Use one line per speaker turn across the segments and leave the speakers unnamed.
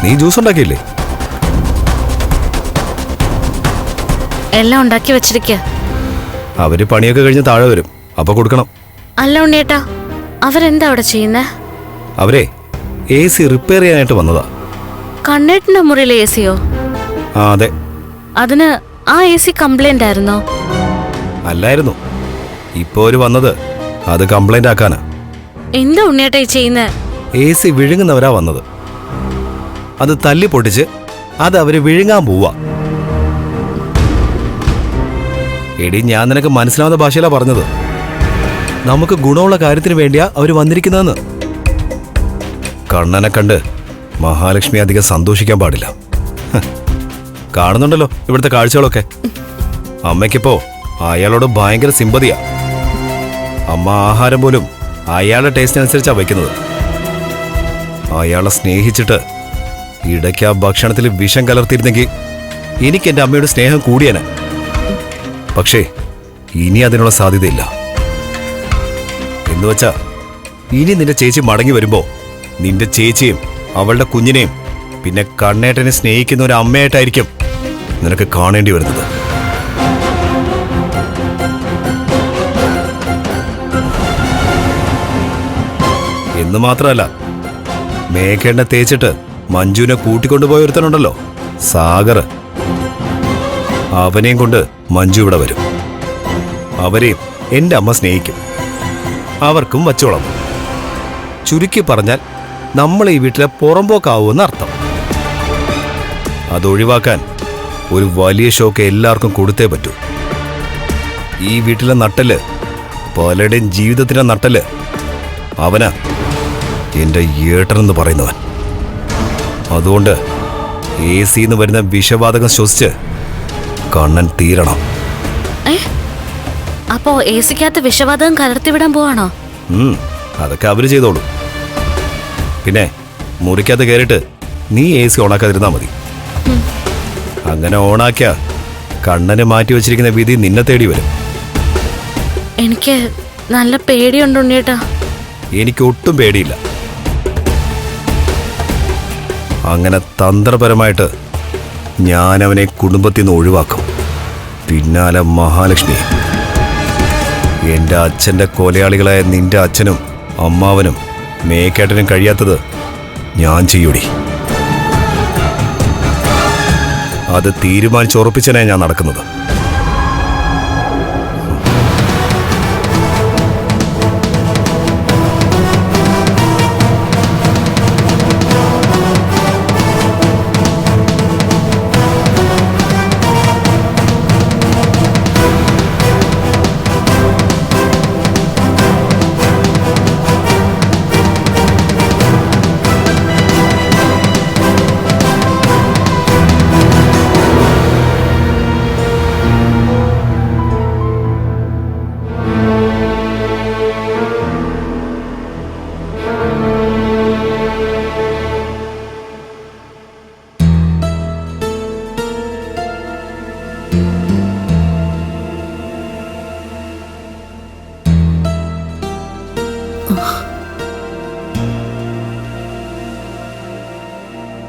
നീ ജ്യൂസ് ഉണ്ടാക്കിയില്ലേ?
എല്ലാം ഉണ്ടാക്കി വെച്ചിരിക്ക.
അവര് പണിയൊക്കെ കഴിഞ്ഞ് താഴെ വരും, അപ്പൊ കൊടുക്കണം.
അല്ല ഉണ്ണിയേട്ടാ, അവരെന്താ അവിടെ ചെയ്യുന്നേ?
അവരെ AC റിപ്പയർ ചെയ്യാനായിട്ട് വന്നതാ.
കണ്ണേട്ടിന്റെ മുറിയിലെ AC-യോ?
ആ അതെ.
അതിന് ആ AC കംപ്ലൈന്റ് ആയിരുന്നോ?
അല്ലായിരുന്നു. ഇപ്പൊ അവര് വന്നത് അത് കംപ്ലൈന്റ് ആക്കാനാ.
എന്താ ഉണ്ണിയേട്ടാ ഈ ചെയ്യുന്നേ?
AC വിഴുങ്ങുന്നവരാ വന്നത്. അത് തല്ലി പൊട്ടിച്ച് അത് അവര് വിഴുങ്ങാൻ പോവാ. എടി, ഞാൻ നിനക്ക് മനസ്സിലാവുന്ന ഭാഷയിലാ പറഞ്ഞത്. നമുക്ക് ഗുണമുള്ള കാര്യത്തിന് വേണ്ടിയാ അവര് വന്നിരിക്കുന്നതെന്ന്. കണ്ണനെ കണ്ട് മഹാലക്ഷ്മി അധികം സന്തോഷിക്കാൻ പാടില്ല. കാണുന്നുണ്ടല്ലോ ഇവിടുത്തെ കാഴ്ചകളൊക്കെ. അമ്മയ്ക്കിപ്പോ അയാളോട് ഭയങ്കര സിമ്പതിയാ. അമ്മ ആഹാരം പോലും അയാളുടെ ടേസ്റ്റിനനുസരിച്ചാ വയ്ക്കുന്നത്. അയാളെ സ്നേഹിച്ചിട്ട് ഇടയ്ക്ക് ആ ഭക്ഷണത്തിൽ വിഷം കലർത്തിയിരുന്നെങ്കിൽ എനിക്ക് എൻ്റെ അമ്മയുടെ സ്നേഹം കൂടിയനെ. പക്ഷേ ഇനി അതിനുള്ള സാധ്യതയില്ല. എന്നുവെച്ചാ ഇനി നിന്റെ ചേച്ചി മടങ്ങി വരുമ്പോ നിന്റെ ചേച്ചിയും അവളുടെ കുഞ്ഞിനെയും പിന്നെ കണ്ണേട്ടനെ സ്നേഹിക്കുന്ന ഒരു അമ്മയായിട്ടായിരിക്കും നിനക്ക് കാണേണ്ടി വരുന്നത്. എന്ന് മാത്രമല്ല, മേഘേണ്ണ തേച്ചിട്ട് മഞ്ജുവിനെ കൂട്ടിക്കൊണ്ടുപോയ ഒരുത്തനുണ്ടല്ലോ, സാഗർ. അവനെയും കൊണ്ട് മഞ്ജു ഇവിടെ വരും. അവരെയും എൻ്റെ അമ്മ സ്നേഹിക്കും. അവർക്കും വച്ചോളം. ചുരുക്കി പറഞ്ഞാൽ നമ്മൾ ഈ വീട്ടിലെ പുറമ്പോക്കാവുമെന്ന് അർത്ഥം. അതൊഴിവാക്കാൻ ഒരു വലിയ ഷോക്ക് എല്ലാവർക്കും കൊടുത്തേ പറ്റൂ. ഈ വീട്ടിലെ നട്ടല്, പലരുടെയും ജീവിതത്തിലെ നട്ടല് അവനാ, എൻ്റെ ഏട്ടനെന്ന് പറയുന്നവൻ. അതുകൊണ്ട് AC-ന്ന് വരുന്ന വിഷവാതകം ശ്വസിച്ച് കണ്ണൻ തീരണം.
അപ്പോ AC-ക്കകത്ത് വിഷവാതകം കലർത്തിവിടാൻ പോവാണോ?
അതൊക്കെ അവര് ചെയ്തോളൂ. പിന്നെ മുറിക്കകത്ത് കയറിയിട്ട് നീ AC ഓണാക്കാതിരുന്നാ മതി. അങ്ങനെ ഓണാക്കിയ കണ്ണന് മാറ്റി വെച്ചിരിക്കുന്ന വിധി നിന്നെ തേടി വരും.
എനിക്ക് നല്ല പേടിയുണ്ട് ഉണ്ണിയേട്ടാ.
എനിക്ക് ഒട്ടും പേടിയില്ല. അങ്ങനെ തന്ത്രപരമായിട്ട് ഞാൻ അവനെ കുടുംബത്തിൽ നിന്ന് ഒഴിവാക്കും. പിന്നാലെ മഹാലക്ഷ്മി. എൻ്റെ അച്ഛൻ്റെ കൊലയാളികളായ നിന്റെ അച്ഛനും അമ്മാവനും മേക്കേട്ടനും കഴിയാത്തത് ഞാൻ ചെയ്യൂടി. അത് തീരുമാനിച്ചുറപ്പിച്ചനെ ഞാൻ നടക്കുന്നത്.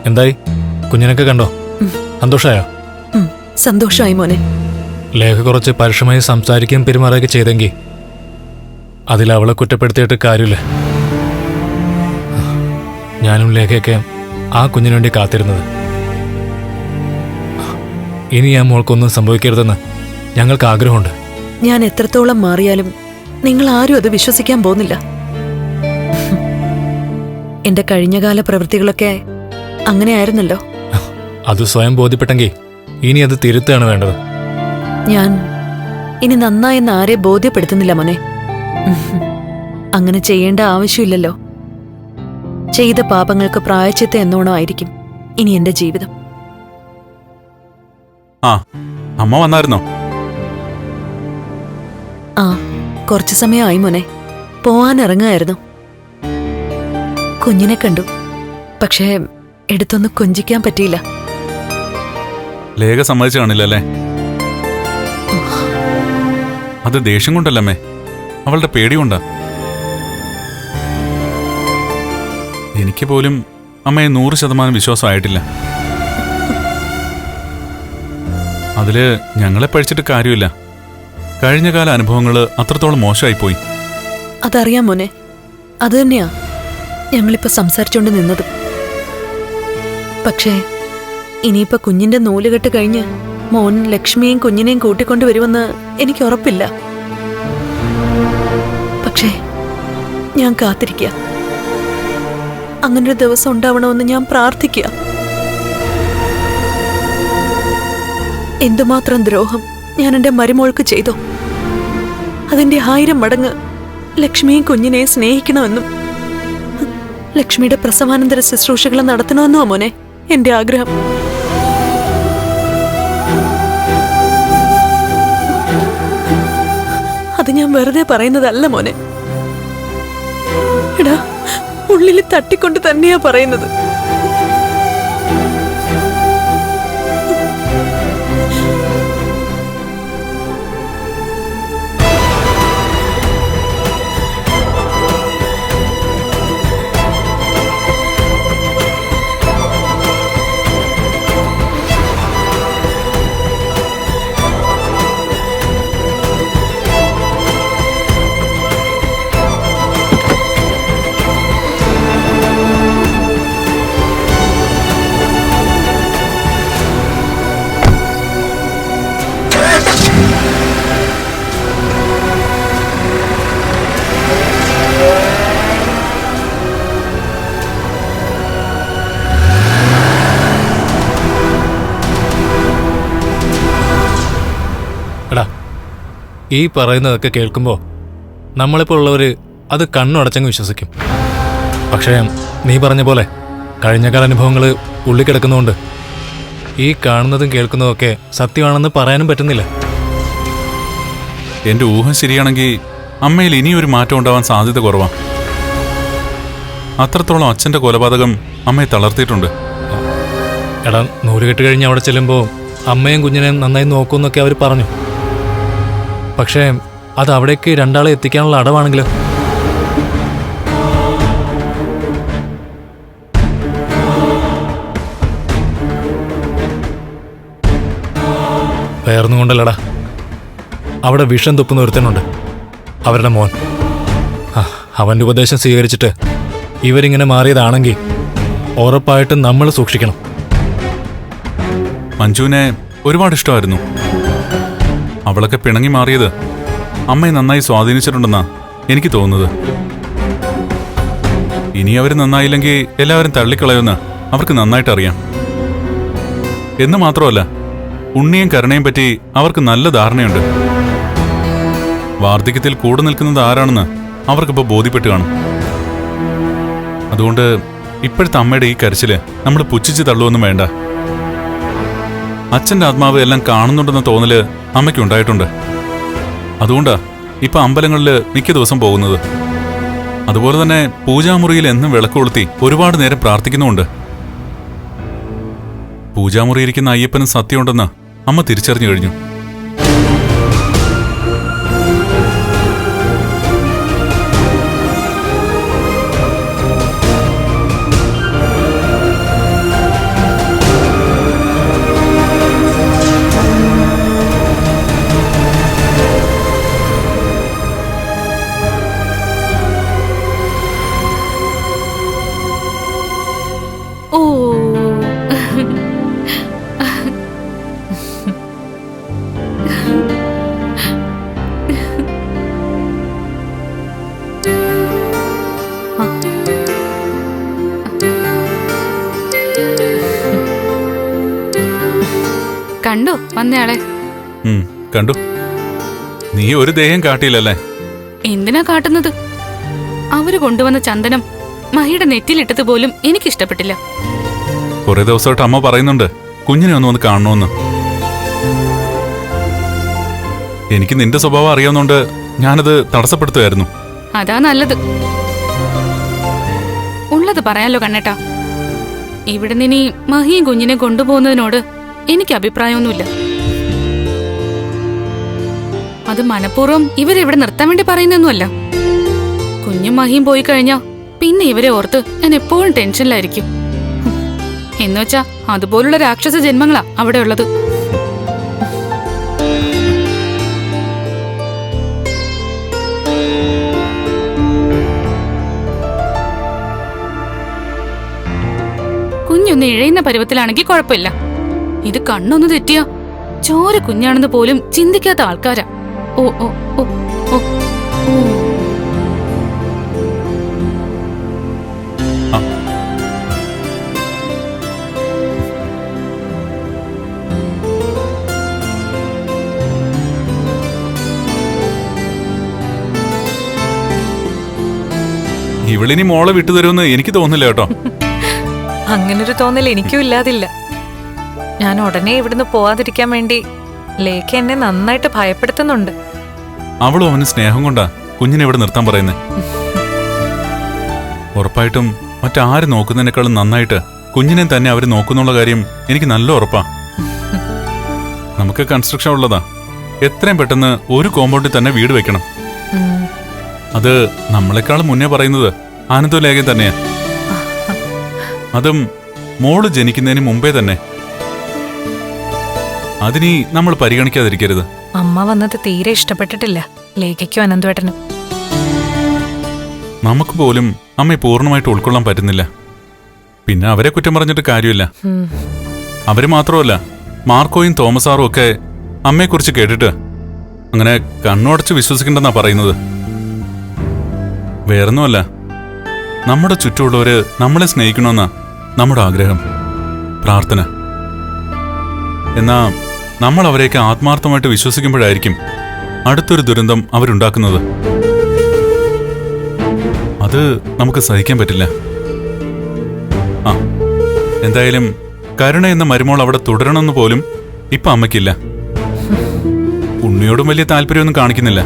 എന്തായി? കുഞ്ഞിനൊക്കെ കണ്ടോ? സന്തോഷായോ?
സന്തോഷമായി മോനെ.
ലേഖ കുറച്ച് പരുഷമായി സംസാരിക്കുകയും പെരുമാറുകയൊക്കെ ചെയ്തെങ്കിൽ അതിൽ അവളെ കുറ്റപ്പെടുത്തിയിട്ട് കാര്യമില്ല. ഞാനും ലേഖയൊക്കെ ആ കുഞ്ഞിനു വേണ്ടി കാത്തിരുന്നത്. ഇനി ആ മോൾക്കൊന്നും സംഭവിക്കരുതെന്ന് ഞങ്ങൾക്ക് ആഗ്രഹമുണ്ട്.
ഞാൻ എത്രത്തോളം മാറിയാലും നിങ്ങൾ ആരും അത് വിശ്വസിക്കാൻ പോകുന്നില്ല. എന്റെ കഴിഞ്ഞകാല പ്രവൃത്തികളൊക്കെ അങ്ങനെയായിരുന്നല്ലോ.
അത് സ്വയം ബോധ്യപ്പെട്ടെങ്കിൽ ഇനി അത് തിരുത്താണ് വേണ്ടത്.
ഞാൻ ഇനി നന്നായെന്ന് ആരെ ബോധ്യപ്പെടുത്തുന്നില്ല മോനെ. അങ്ങനെ ചെയ്യേണ്ട ആവശ്യമില്ലല്ലോ. ചെയ്ത പാപങ്ങൾക്ക് പ്രായശ്ചിത്തം എന്നോണം ആയിരിക്കും ഇനി എന്റെ ജീവിതം.
അമ്മ വന്നായിരുന്നോ?
കുറച്ചു സമയമായി മോനെ. പോവാനിറങ്ങായിരുന്നു. കുഞ്ഞിനെ കണ്ടു. പക്ഷേ എടുത്തൊന്ന് കൊഞ്ചിക്കാൻ പറ്റിയില്ല.
ലേഖ സമ്മതിച്ചു കാണില്ലല്ലേ? അത് ദേഷ്യം കൊണ്ടല്ലമ്മേ, അവളുടെ പേടി കൊണ്ടാ. എനിക്ക് പോലും അമ്മയെ 100% വിശ്വാസമായിട്ടില്ല. അതില് ഞങ്ങളെ പഴിച്ചിട്ട് കാര്യമില്ല. കഴിഞ്ഞകാല അനുഭവങ്ങൾ അത്രത്തോളം മോശമായിപ്പോയി.
അതറിയാം മോനെ, അത് തന്നെയാ ഞങ്ങളിപ്പോ സംസാരിച്ചോണ്ട് നിന്നത്. പക്ഷേ ഇനിയിപ്പോ കുഞ്ഞിന്റെ നൂലുകെട്ട് കഴിഞ്ഞ് മോൻ ലക്ഷ്മിയെയും കുഞ്ഞിനെയും കൂട്ടിക്കൊണ്ടു വരുമെന്ന് എനിക്ക് ഉറപ്പില്ല. പക്ഷേ ഞാൻ കാത്തിരിക്കുക. അങ്ങനൊരു ദിവസം ഉണ്ടാവണമെന്ന് ഞാൻ പ്രാർത്ഥിക്കുക. എന്തുമാത്രം ദ്രോഹം ഞാൻ എൻ്റെ മരുമോൾക്ക് ചെയ്തോ അതിന്റെ 1000 മടങ്ങ് ലക്ഷ്മിയും കുഞ്ഞിനെ സ്നേഹിക്കണമെന്നും ലക്ഷ്മിയുടെ പ്രസവാനന്തര ശുശ്രൂഷകൾ നടത്തണമെന്നോ മോനെ എന്റെ ആഗ്രഹം. അത് ഞാൻ വെറുതെ പറയുന്നതല്ല മോനെ. എടാ, ഉള്ളിൽ തട്ടിക്കൊണ്ട് തന്നെയാ പറയുന്നത്.
എടാ, ഈ പറയുന്നതൊക്കെ കേൾക്കുമ്പോൾ നമ്മളിപ്പോൾ ഉള്ളവർ അത് കണ്ണുടച്ചങ്ങ് വിശ്വസിക്കും. പക്ഷേ നീ പറഞ്ഞ പോലെ കഴിഞ്ഞകാല അനുഭവങ്ങൾ ഉള്ളിൽ കിടക്കുന്നതുകൊണ്ട് ഈ കാണുന്നതും കേൾക്കുന്നതൊക്കെ സത്യമാണെന്ന് പറയാനും പറ്റുന്നില്ല.
എന്റെ ഊഹം ശരിയാണെങ്കിൽ അമ്മയിൽ ഇനിയൊരു മാറ്റം ഉണ്ടാവാൻ സാധ്യത കുറവാണ്. അത്രത്തോളം അച്ഛന്റെ കൊലപാതകം അമ്മയെ തളർത്തിയിട്ടുണ്ട്.
എടാ, നൂലുകെട്ട് കഴിഞ്ഞ് അവിടെ ചെല്ലുമ്പോൾ അമ്മയും കുഞ്ഞിനെയും നന്നായി നോക്കുമെന്നൊക്കെ അവർ പറഞ്ഞു. പക്ഷേ അത് അവിടേക്ക് രണ്ടാളെ എത്തിക്കാനുള്ള അടവാണെങ്കിലോ? വേറൊന്നും കൊണ്ടല്ലടാ, അവിടെ വിഷം തുപ്പുന്ന ഒരുത്തനുണ്ട്, അവരുടെ മോൻ. അവൻ്റെ ഉപദേശം സ്വീകരിച്ചിട്ട് ഇവരിങ്ങനെ മാറിയതാണെങ്കിൽ ഉറപ്പായിട്ടും നമ്മൾ സൂക്ഷിക്കണം.
മഞ്ജുവിനെ ഒരുപാട് ഇഷ്ടമായിരുന്നു. അവളൊക്കെ പിണങ്ങി മാറിയത് അമ്മയെ നന്നായി സ്വാധീനിച്ചിട്ടുണ്ടെന്നാ എനിക്ക് തോന്നുന്നത്. ഇനി അവർ നന്നായില്ലെങ്കിൽ എല്ലാവരും തള്ളിക്കളയുമെന്ന് അവർക്ക് നന്നായിട്ട് അറിയാം. എന്ന് മാത്രമല്ല, ഉണ്ണിയും കരുണയും പറ്റി അവർക്ക് നല്ല ധാരണയുണ്ട്. വാർദ്ധക്യത്തിൽ കൂടെ നിൽക്കുന്നത് ആരാണെന്ന് അവർക്കിപ്പോൾ ബോധ്യപ്പെട്ട് കാണും. അതുകൊണ്ട് ഇപ്പോഴത്തെ അമ്മയുടെ ഈ കരച്ചില് നമ്മൾ പുച്ഛിച്ച് തള്ളുവൊന്നും വേണ്ട. അച്ഛൻ്റെ ആത്മാവ് എല്ലാം കാണുന്നുണ്ടെന്ന തോന്നല് അമ്മയ്ക്കുണ്ടായിട്ടുണ്ട്. അതുകൊണ്ടാ ഇപ്പൊ അമ്പലങ്ങളിൽ മിക്ക ദിവസം പോകുന്നത്. അതുപോലെ തന്നെ പൂജാമുറിയിൽ എന്നും വിളക്ക് കൊളുത്തി ഒരുപാട് നേരം പ്രാർത്ഥിക്കുന്നുമുണ്ട്. പൂജാമുറിയിരിക്കുന്ന അയ്യപ്പനും സത്യമുണ്ടെന്ന് അമ്മ തിരിച്ചറിഞ്ഞു കഴിഞ്ഞു.
കണ്ടോ വന്നയാളെ?
കണ്ടു. നീ ഒരു ദേഹം കാട്ടിയില്ലല്ലേ?
എന്തിനാ കാട്ടുന്നത്? അവര് കൊണ്ടുവന്ന ചന്ദനം മഹിയുടെ നെറ്റിലിട്ടത് പോലും എനിക്കിഷ്ടപ്പെട്ടില്ല.
കുറെ ദിവസമായിട്ട് അമ്മ പറയുന്നുണ്ട് കുഞ്ഞിനെ ഒന്ന് കാണണമെന്ന്. എനിക്ക് നിന്റെ സ്വഭാവം അറിയാവുന്നോണ്ട് ഞാനത് തടസ്സപ്പെടുത്തുമായിരുന്നു.
അതാ നല്ലത്. ഉള്ളത് പറയാലോ കണ്ണേട്ടാ. ഇവിടെ നിനി മഹിയും കുഞ്ഞിനെ കൊണ്ടുപോകുന്നതിനോട് എനിക്ക് അഭിപ്രായമൊന്നുമില്ല. അത് മനഃപൂർവ്വം ഇവരെവിടെ നിർത്താൻ വേണ്ടി പറയുന്നൊന്നുമല്ല. കുഞ്ഞും മഹിയും പോയി കഴിഞ്ഞാ പിന്നെ ഇവരെ ഓർത്ത് ഞാൻ എപ്പോഴും ടെൻഷനിലായിരിക്കും. എന്നുവെച്ചാ അതുപോലുള്ള രാക്ഷസ ജന്മങ്ങളാ അവിടെ ഉള്ളത്. കുഞ്ഞൊന്ന് ഇഴയുന്ന പരുവത്തിലാണെങ്കിൽ കുഴപ്പമില്ല. ഇത് കണ്ണൊന്ന് തെറ്റിയാ ചോര കുഞ്ഞാണെന്ന് പോലും ചിന്തിക്കാത്ത ആൾക്കാരാ. ഓ ഓ ഓ ഓ ഓ.
ഇവളിനി മോളെ വിട്ടുതരുമെന്ന് എനിക്ക് തോന്നില്ല കേട്ടോ.
അങ്ങനൊരു തോന്നൽ എനിക്കും ഇല്ലാതില്ല. ഞാൻ ഉടനെ ഇവിടുന്ന് പോവാതിരിക്കാൻ വേണ്ടി ലേഖ എന്നെ നന്നായിട്ട് ഭയപ്പെടുത്തുന്നുണ്ട്.
അവളും അവന് സ്നേഹം കൊണ്ടാ കുഞ്ഞിനെ ഇവിടെ നിർത്താൻ പറയുന്നേ. ഉറപ്പായിട്ടും മറ്റാര് നോക്കുന്നതിനേക്കാളും നന്നായിട്ട് കുഞ്ഞിനെ തന്നെ അവര് നോക്കുന്നുള്ള കാര്യം എനിക്ക് നല്ല ഉറപ്പാ. നമുക്ക് കൺസ്ട്രക്ഷൻ ഉള്ളതാ. എത്രയും പെട്ടെന്ന് ഒരു കോമ്പൗണ്ടിൽ തന്നെ വീട് വെക്കണം. അത് നമ്മളെക്കാളും മുന്നേ പറയുന്നത് ആനന്ദവും ലേഖയും തന്നെയാ. അതും മോള് ജനിക്കുന്നതിന് മുമ്പേ തന്നെ. അതിനി നമ്മൾ പരിഗണിക്കാതിരിക്കരുത്.
അമ്മ വന്നത് തീരെ ഇഷ്ടപ്പെട്ടിട്ടില്ല ലേഖയ്ക്കും അനന്തുവേട്ടനും.
നമുക്ക് പോലും അമ്മയെ പൂർണ്ണമായിട്ട് ഉൾക്കൊള്ളാൻ പറ്റുന്നില്ല. പിന്നെ അവരെ കുറ്റം പറഞ്ഞിട്ട് കാര്യമില്ല. അവര് മാത്രമല്ല, മാർക്കോയും തോമസാറും ഒക്കെ അമ്മയെക്കുറിച്ച് കേട്ടിട്ട് അങ്ങനെ കണ്ണുടച്ച് വിശ്വസിക്കണ്ടെന്നാ പറയുന്നത്. വേറൊന്നുമല്ല, നമ്മുടെ ചുറ്റുമുള്ളവര് നമ്മളെ സ്നേഹിക്കണമെന്നാ നമ്മുടെ ആഗ്രഹം, പ്രാർത്ഥന. എന്നാ നമ്മൾ അവരെയൊക്കെ ആത്മാർത്ഥമായിട്ട് വിശ്വസിക്കുമ്പോഴായിരിക്കും അടുത്തൊരു ദുരന്തം അവരുണ്ടാക്കുന്നത്. അത് നമുക്ക് സഹിക്കാൻ പറ്റില്ല. ആ, എന്തായാലും കരുണ എന്ന മരുമോൾ അവിടെ തുടരണമെന്ന് പോലും ഇപ്പൊ അമ്മയ്ക്കില്ല. ഉണ്ണിയോടും വലിയ താല്പര്യമൊന്നും കാണിക്കുന്നില്ല.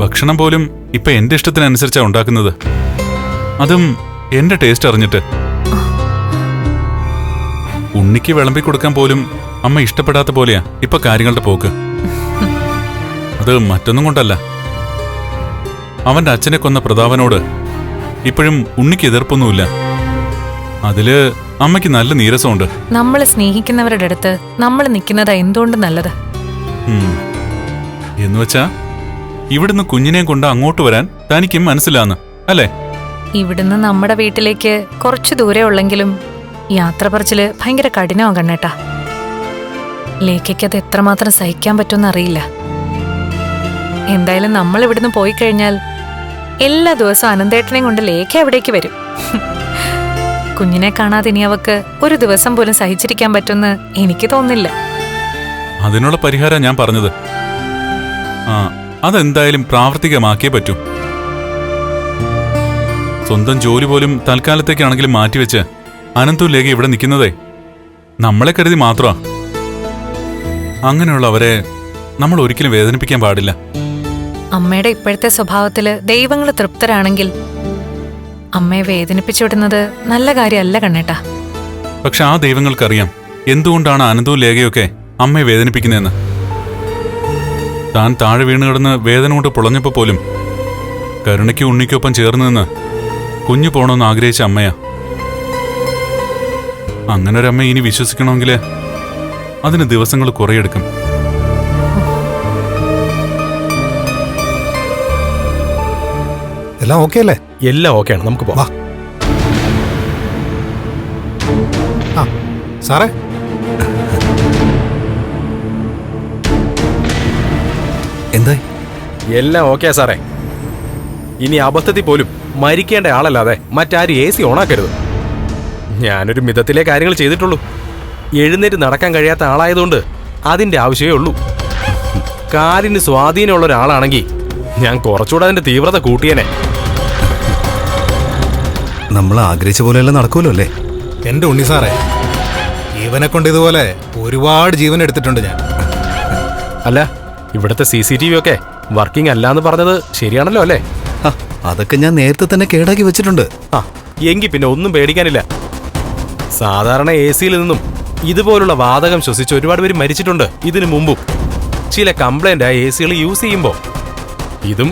ഭക്ഷണം പോലും ഇപ്പൊ എന്റെ ഇഷ്ടത്തിനനുസരിച്ചാ ഉണ്ടാക്കുന്നത്. അതും എന്റെ ടേസ്റ്റ് അറിഞ്ഞിട്ട്. ഉണ്ണിക്ക് വിളമ്പി കൊടുക്കാൻ പോലും അമ്മ ഇഷ്ടപ്പെടാത്ത പോലെയാ ഇപ്പൊ കാര്യങ്ങളുടെ പോക്ക്. അത് മറ്റൊന്നും കൊണ്ടല്ല. അവന്റെ അച്ഛനെ കൊന്ന പ്രതാപനോട് ഇപ്പോഴും ഉണ്ണിക്ക് എതിർപ്പൊന്നുമില്ല. അതില് അമ്മയ്ക്ക് നല്ല നീരസമുണ്ട്.
നമ്മളെ സ്നേഹിക്കുന്നവരുടെ അടുത്ത് നമ്മൾ നിൽക്കുന്നതാ എന്തുകൊണ്ട് നല്ലത്.
എന്നുവെച്ചാ ഇവിടുന്ന് കുഞ്ഞിനെയും കൊണ്ട് അങ്ങോട്ട് വരാൻ തനിക്കും മനസ്സിലാന്ന് അല്ലേ?
ഇവിടുന്ന് നമ്മുടെ വീട്ടിലേക്ക് കുറച്ചു ദൂരെ ഉള്ളെങ്കിലും യാത്ര പറച്ചില് ഭയങ്കര കഠിനമാ കണ്ണേട്ടാ. ലേഖയ്ക്കത് എത്രമാത്രം സഹിക്കാൻ പറ്റുമെന്ന് അറിയില്ല. എന്തായാലും നമ്മൾ ഇവിടുന്ന് പോയി കഴിഞ്ഞാൽ എല്ലാ ദിവസവും അനന്തേട്ടനെയും കൊണ്ട് ലേഖ അവിടേക്ക് വരും. കുഞ്ഞിനെ കാണാതെ ഇനി അവക്ക് ഒരു ദിവസം പോലും സഹിച്ചിരിക്കാൻ പറ്റുമെന്ന് എനിക്ക് തോന്നില്ല.
അതിനുള്ള പരിഹാരം ഞാൻ പറഞ്ഞത്. ആ, അതെന്തായാലും പ്രാവർത്തികമാക്കിയേ പറ്റൂ. സ്വന്തം ജോലി പോലും തൽക്കാലത്തേക്കാണെങ്കിലും മാറ്റിവെച്ച് അനന്തും ലേഖ ഇവിടെ നിൽക്കുന്നതേ നമ്മളെ കരുതി മാത്രമാ. അങ്ങനെയുള്ളവരെ നമ്മൾ ഒരിക്കലും വേദനിപ്പിക്കാൻ പാടില്ല.
അമ്മയുടെ ഇപ്പോഴത്തെ സ്വഭാവത്തില് ദൈവങ്ങൾ തൃപ്തരാണെങ്കിൽ അമ്മയെ വേദനിപ്പിച്ചു വിടുന്നത് നല്ല കാര്യമല്ല കണ്ണേട്ടാ.
പക്ഷെ ആ ദൈവങ്ങൾക്കറിയാം എന്തുകൊണ്ടാണ് അനന്തവും ലേഖയൊക്കെ അമ്മയെ വേദനിപ്പിക്കുന്നതെന്ന്. താൻ താഴെ വീണ് കിടന്ന് വേദന കൊണ്ട് പുളഞ്ഞപ്പോ പോലും കരുണയ്ക്കും ഉണ്ണിക്കൊപ്പം ചേർന്ന് നിന്ന് കുഞ്ഞു പോണമെന്ന് ആഗ്രഹിച്ച അമ്മയാ. അങ്ങനൊരമ്മ ഇനി വിശ്വസിക്കണമെങ്കിൽ അതിന് ദിവസങ്ങൾ കുറെയെടുക്കും.
എല്ലാം ഓക്കെ അല്ലേ?
എല്ലാം ഓക്കെയാണ്, നമുക്ക് പോവാം.
ആ സാറേ,
എന്തായി? എല്ലാം ഓക്കെയാ സാറേ. ഇനി അബദ്ധത്തിൽ പോലും മരിക്കേണ്ട ആളല്ലാതെ മറ്റാരും AC ഓണാക്കരുത്. ഞാനൊരു മിതത്തിലെ കാര്യങ്ങൾ ചെയ്തിട്ടുള്ളൂ. എഴുന്നേറ്റ് നടക്കാൻ കഴിയാത്ത ആളായതുകൊണ്ട് അതിന്റെ ആവശ്യമേ ഉള്ളൂ. കാലിന് സ്വാധീനമുള്ള ഒരാളാണെങ്കിൽ ഞാൻ കുറച്ചുകൂടെ അതിന്റെ തീവ്രത കൂട്ടിയനെ.
നമ്മൾ ആഗ്രഹിച്ച പോലെയല്ല നടക്കുമല്ലോ അല്ലേ? എൻ്റെ ഉണ്ണി സാറേ, ഇവനെ കൊണ്ട് ഇതുപോലെ ഒരുപാട് ജീവൻ എടുത്തിട്ടുണ്ട് ഞാൻ.
അല്ല, ഇവിടുത്തെ CCTV ഒക്കെ വർക്കിംഗ് അല്ലാന്ന് പറഞ്ഞത് ശരിയാണല്ലോ അല്ലേ?
അതൊക്കെ ഞാൻ നേരത്തെ തന്നെ കേടാക്കി വെച്ചിട്ടുണ്ട്.
എങ്കിൽ പിന്നെ ഒന്നും പേടിക്കാനില്ല. സാധാരണ AC-യിൽ നിന്നും ഇതുപോലുള്ള വാതകം ശ്വസിച്ച് ഒരുപാട് പേര് മരിച്ചിട്ടുണ്ട് ഇതിനു മുമ്പും. ചില കംപ്ലൈന്റ് ആയ AC-കൾ യൂസ് ചെയ്യുമ്പോൾ ഇതും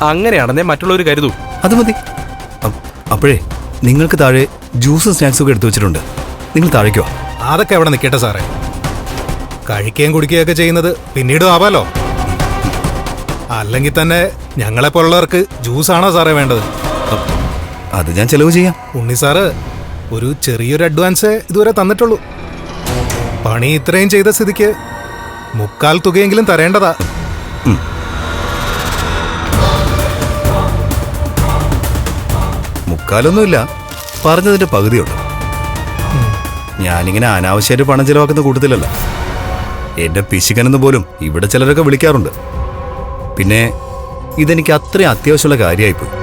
അങ്ങനെയാണെന്നേ മറ്റുള്ളവർ കരുതൂ.
അത് മതി. അപ്പോഴേ
നിങ്ങൾക്ക് താഴെ ജ്യൂസും സ്നാക്സും ഒക്കെ എടുത്തു വെച്ചിട്ടുണ്ട്. നിങ്ങൾ താഴേക്കോ?
അതൊക്കെ അവിടെ നിൽക്കട്ടെ സാറേ. കഴിക്കുകയും കുടിക്കുകയൊക്കെ ചെയ്യുന്നത് പിന്നീടും ആവാലോ. അല്ലെങ്കിൽ തന്നെ ഞങ്ങളെപ്പോലുള്ളവർക്ക് ജ്യൂസാണോ സാറേ വേണ്ടത്?
അത് ഞാൻ ചെലവ് ചെയ്യാം.
ഉണ്ണി സാറ് ഒരു ചെറിയൊരു അഡ്വാൻസ് ഇതുവരെ തന്നിട്ടുള്ളൂ. പണി ഇത്രയും ചെയ്ത സ്ഥിതിക്ക് 3/4 തുകയെങ്കിലും തരേണ്ടതാ.
മുക്കാലൊന്നുമില്ല, പറഞ്ഞതിന്റെ പകുതിയുള്ളൂ. ഞാനിങ്ങനെ അനാവശ്യമായിട്ട് പണം ചെലവാക്കുന്ന കൂട്ടത്തിലല്ല. എന്റെ പിശുക്കനെന്ന് പോലും ഇവിടെ ചിലരൊക്കെ വിളിക്കാറുണ്ട്. പിന്നെ ഇതെനിക്ക് അത്രയും അത്യാവശ്യമുള്ള കാര്യമായിപ്പോയി.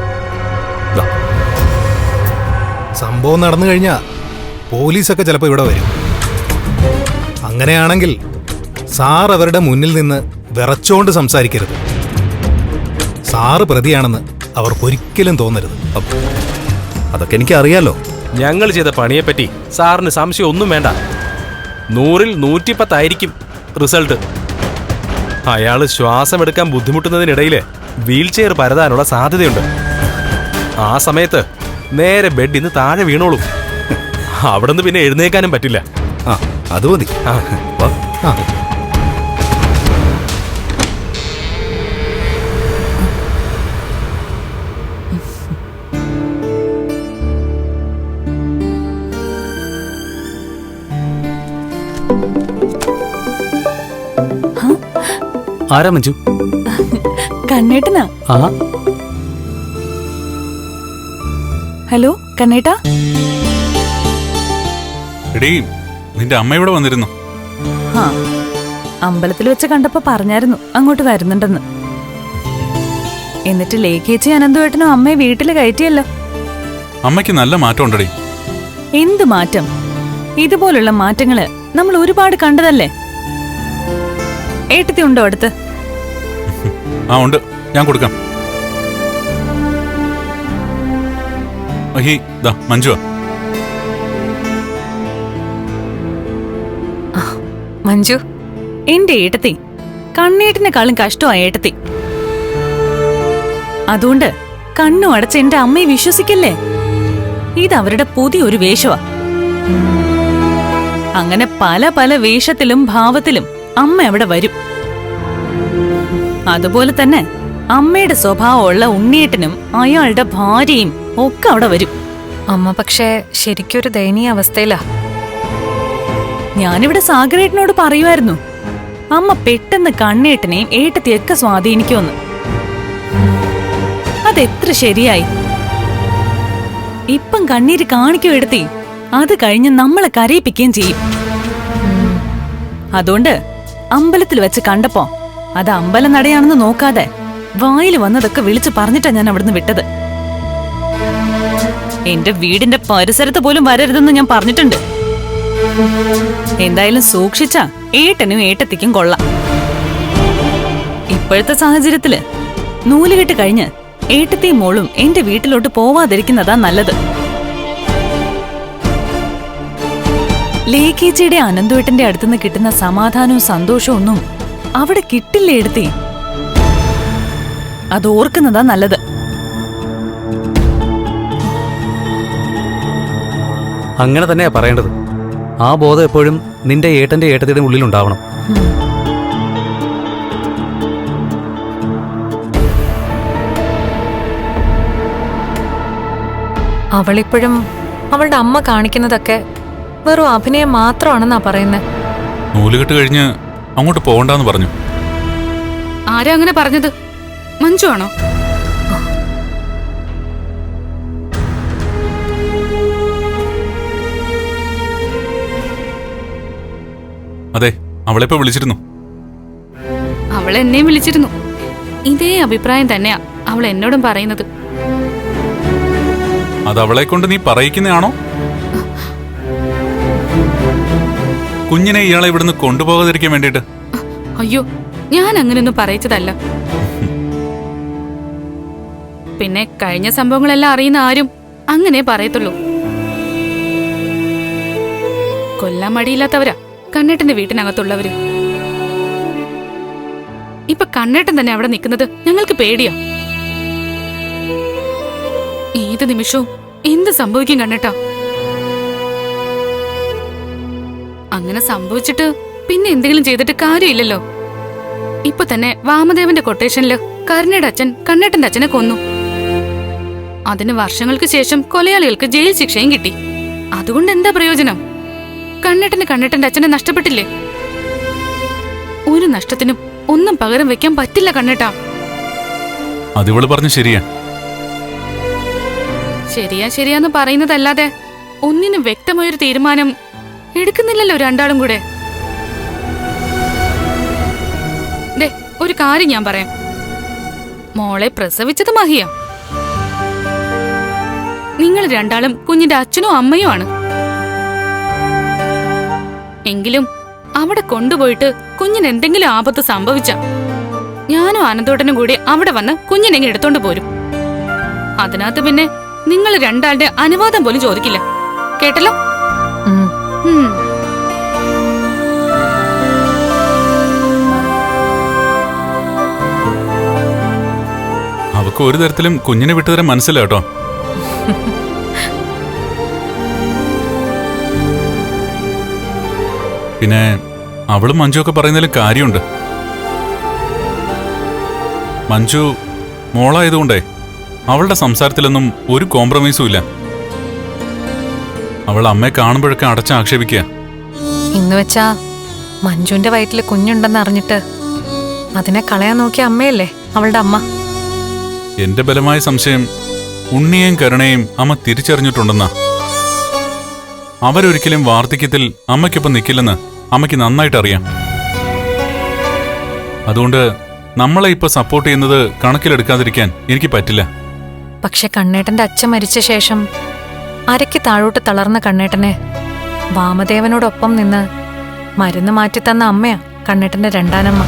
സംഭവം നടന്നു കഴിഞ്ഞാൽ പോലീസൊക്കെ ചിലപ്പോൾ ഇവിടെ വരും. അങ്ങനെയാണെങ്കിൽ സാർ അവരുടെ മുന്നിൽ നിന്ന് വിറച്ചോണ്ട് സംസാരിക്കരുത്. സാറ് പ്രതിയാണെന്ന് അവർക്കൊരിക്കലും തോന്നരുത്.
അതൊക്കെ എനിക്ക് അറിയാലോ.
ഞങ്ങൾ ചെയ്ത പണിയെപ്പറ്റി സാറിന് സംശയം ഒന്നും വേണ്ട. 100-ൽ 110 റിസൾട്ട്. അയാൾ ശ്വാസമെടുക്കാൻ ബുദ്ധിമുട്ടുന്നതിനിടയിൽ വീൽ ചെയർ പരതാനുള്ള സാധ്യതയുണ്ട്. ആ സമയത്ത് നേരെ ബെഡിൽ നിന്ന് താഴെ വീണോളും. അവിടെ നിന്ന് പിന്നെ എഴുന്നേക്കാനും പറ്റില്ല.
അത് മതി.
ആരാ മഞ്ജു?
കണ്ണേട്ടനാ. ഹലോ കണ്ണേട്ടാ.
എടീ, നിന്റെ അമ്മ ഇവിടെ വന്നിരുന്നു.
അമ്പലത്തിൽ വെച്ച് കണ്ടപ്പോ പറഞ്ഞായിരുന്നു അങ്ങോട്ട് വരുന്നുണ്ടെന്ന്. എന്നിട്ട് ലേഖേച്ചി അനന്തുവേട്ടനും അമ്മയെ വീട്ടിൽ കയറ്റിയല്ലോ.
അമ്മയ്ക്ക് നല്ല മാറ്റം ഉണ്ടടി.
എന്ത് മാറ്റം? ഇതുപോലുള്ള മാറ്റങ്ങള് നമ്മൾ ഒരുപാട് കണ്ടതല്ലേ. ഏട്ടത്തി ഉണ്ടോ അടുത്ത്?
ഉണ്ട്, ഞാൻ കൊടുക്കാം. മഞ്ജുവാ.
മഞ്ജു,
എന്റെ ഏട്ടത്തി കണ്ണേട്ടിനെക്കാളും കഷ്ടമായ ഏട്ടത്തി. അതുകൊണ്ട് കണ്ണു അടച്ച് എന്റെ അമ്മയെ വിശ്വസിക്കല്ലേ. ഇതവരുടെ പുതിയൊരു വേഷമാ. അങ്ങനെ പല പല വേഷത്തിലും ഭാവത്തിലും അമ്മ അവിടെ വരും. അതുപോലെ തന്നെ അമ്മയുടെ സ്വഭാവമുള്ള ഉണ്ണിയേട്ടനും അയാളുടെ ഭാര്യയും ഒക്കെ അവിടെ വരും.
അമ്മ പക്ഷേ ശരിക്കൊരു ദയനീയ അവസ്ഥയിലാ.
ഞാനിവിടെ സാഗരേട്ടനോട് പറയുമായിരുന്നു അമ്മ പെട്ടെന്ന് കണ്ണേട്ടനെയും ഏട്ടത്തിയൊക്കെ സ്വാധീനിക്കുമെന്ന്. അതെത്ര ശരിയായി. ഇപ്പം കണ്ണീര് കാണിക്കോ എടുത്തി, അത് കഴിഞ്ഞ് നമ്മളെ കരയിപ്പിക്കുകയും ചെയ്യും. അതുകൊണ്ട് അമ്പലത്തിൽ വെച്ച് കണ്ടപ്പോ അത് അമ്പലം നടയാണെന്ന് നോക്കാതെ വായിൽ വന്നതൊക്കെ വിളിച്ചു പറഞ്ഞിട്ടാ ഞാൻ അവിടുന്ന് വിട്ടത്. എന്റെ വീടിന്റെ പരിസരത്ത് പോലും വരരുതെന്ന് ഞാൻ പറഞ്ഞിട്ടുണ്ട്. എന്തായാലും സൂക്ഷിച്ചാ ഏട്ടനും ഏട്ടത്തിക്കും കൊള്ളാം. ഇപ്പോഴത്തെ സാഹചര്യത്തില് നൂലുകെട്ട് കഴിഞ്ഞ് ഏട്ടത്തിയും മോളും എന്റെ വീട്ടിലോട്ട് പോവാതിരിക്കുന്നതാ നല്ലത്. ലേഖേച്ചിയുടെ അനന്തുവേട്ടന്റെ അടുത്തുനിന്ന് കിട്ടുന്ന സമാധാനവും സന്തോഷവും ഒന്നും അവിടെ കിട്ടില്ലേ എടുത്തി. അത് ഓർക്കുന്നതാ നല്ലത്.
അങ്ങനെ തന്നെയാ പറയേണ്ടത്. ആ ബോധം എപ്പോഴും നിന്റെ ഏട്ടന്റെ ഏട്ടത്തിയുടെ ഉള്ളിലുണ്ടാവണം.
അവളിപ്പോഴും അവളുടെ അമ്മ കാണിക്കുന്നതൊക്കെ വെറും അഭിനയം മാത്രമാണെന്നാ പറയുന്നത്.
നൂലുകെട്ട് കഴിഞ്ഞ് അങ്ങോട്ട് പോകണ്ടെന്ന് പറഞ്ഞു.
ആരാ അങ്ങനെ പറഞ്ഞത്? മഞ്ജു ആണോ?
അതെ, അവളെപ്പോ വിളിച്ചിരുന്നു.
അവൾ എന്നെയും വിളിച്ചിരുന്നു. ഇതേ അഭിപ്രായം തന്നെയാ അവൾ എന്നോടും പറയുന്നത്.
അത് അവളെ കൊണ്ട് നീ പറയിക്കുന്നതാണോ? കുഞ്ഞിനെ ഇയാളെ ഇവിടുന്ന് കൊണ്ടുപോകാതിരിക്കാൻ വേണ്ടിട്ട്?
അയ്യോ, ഞാൻ അങ്ങനെയൊന്നും പറയിച്ചതല്ല. പിന്നെ കഴിഞ്ഞ സംഭവങ്ങളെല്ലാം അറിയുന്ന ആരും അങ്ങനെ പറയത്തുള്ളൂ. കൊല്ലാൻ മടിയില്ലാത്തവരാ കണ്ണേട്ടന്റെ വീട്ടിനകത്തുള്ളവര്. ഇപ്പൊ കണ്ണേട്ടൻ തന്നെ അവിടെ നിൽക്കുന്നത് ഞങ്ങൾക്ക് പേടിയാ. ഏത് നിമിഷവും എന്ത് സംഭവിക്കും കണ്ണേട്ടാ? അങ്ങനെ സംഭവിച്ചിട്ട് പിന്നെ എന്തെങ്കിലും ചെയ്തിട്ട് കാര്യമില്ലല്ലോ. ഇപ്പൊ തന്നെ വാമദേവന്റെ കൊട്ടേഷനില് കരുണയുടെ അച്ഛൻ കണ്ണേട്ടന്റെ അച്ഛനെ കൊന്നു. അതിന് വർഷങ്ങൾക്ക് ശേഷം കൊലയാളികൾക്ക് ജയിൽ ശിക്ഷയും കിട്ടി. അതുകൊണ്ട് എന്താ പ്രയോജനം? കണ്ണേട്ടന്റെ അച്ഛനെ നഷ്ടപ്പെട്ടില്ലേ? ഒരു നഷ്ടത്തിനും ഒന്നും പകരം വെക്കാൻ പറ്റില്ല കണ്ണേട്ടാ.
അതിവള് പറഞ്ഞു ശരിയാ.
ശരിയാന്ന് പറയുന്നതല്ലാതെ ഒന്നിനും വ്യക്തമായൊരു തീരുമാനം എടുക്കുന്നില്ലല്ലോ രണ്ടാളും കൂടെ. ദേ, ഒരു കാര്യം ഞാൻ പറയാം. മോളെ പ്രസവിച്ചത് മഹിയ. നിങ്ങൾ രണ്ടാളും കുഞ്ഞിന്റെ അച്ഛനും അമ്മയും ആണ്. എങ്കിലും അവിടെ കൊണ്ടുപോയിട്ട് കുഞ്ഞിന് എന്തെങ്കിലും ആപത്ത് സംഭവിച്ച ഞാനും ആനന്ദോട്ടനും കൂടി അവിടെ വന്ന് കുഞ്ഞിനെങ്ങി എടുത്തോണ്ട് പോരും. അതിനകത്ത് പിന്നെ നിങ്ങൾ രണ്ടാളുടെ അനുവാദം പോലും ചോദിക്കില്ല. കേട്ടല്ലോ?
അവക്ക് ഒരു തരത്തിലും കുഞ്ഞിനെ വിട്ടുതരാൻ മനസ്സില്ല കേട്ടോ. പിന്നെ അവളും മഞ്ജു ഒക്കെ പറയുന്നതിലും കാര്യമുണ്ട്. മഞ്ജു മോളായതുകൊണ്ടേ അവളുടെ സംസാരത്തിലൊന്നും ഒരു കോംപ്രമൈസും ഇല്ല. അവൾ അമ്മയെ കാണുമ്പോഴൊക്കെ അടച്ചാക്ഷേപിക്കുക.
ഇന്ന് വെച്ചാ മഞ്ജുവിന്റെ വയറ്റില് കുഞ്ഞുണ്ടെന്ന് അറിഞ്ഞിട്ട് അതിനെ കളയാൻ നോക്കിയ അമ്മയല്ലേ അവളുടെ അമ്മ.
എന്റെ ബലമായ സംശയം ഉണ്ണിയെയും കരുണയും അമ്മ തിരിച്ചറിഞ്ഞിട്ടുണ്ടെന്നാ. അവരൊരിക്കലും വാർദ്ധക്യത്തിൽ അമ്മയ്ക്കൊപ്പം നിൽക്കില്ലെന്ന് അമ്മയ്ക്ക് നന്നായിട്ട് അറിയാം. അതുകൊണ്ട് നമ്മളെ ഇപ്പൊ സപ്പോർട്ട് ചെയ്യുന്നത് കണക്കിലെടുക്കാതിരിക്കാൻ എനിക്ക് പറ്റില്ല.
പക്ഷെ കണ്ണേട്ടന്റെ അച്ഛൻ മരിച്ച ശേഷം അരയ്ക്ക് താഴോട്ട് തളർന്ന കണ്ണേട്ടനെ വാമദേവനോടൊപ്പം നിന്ന് മരുന്ന് മാറ്റിത്തന്ന അമ്മയാ കണ്ണേട്ടന്റെ രണ്ടാനമ്മ.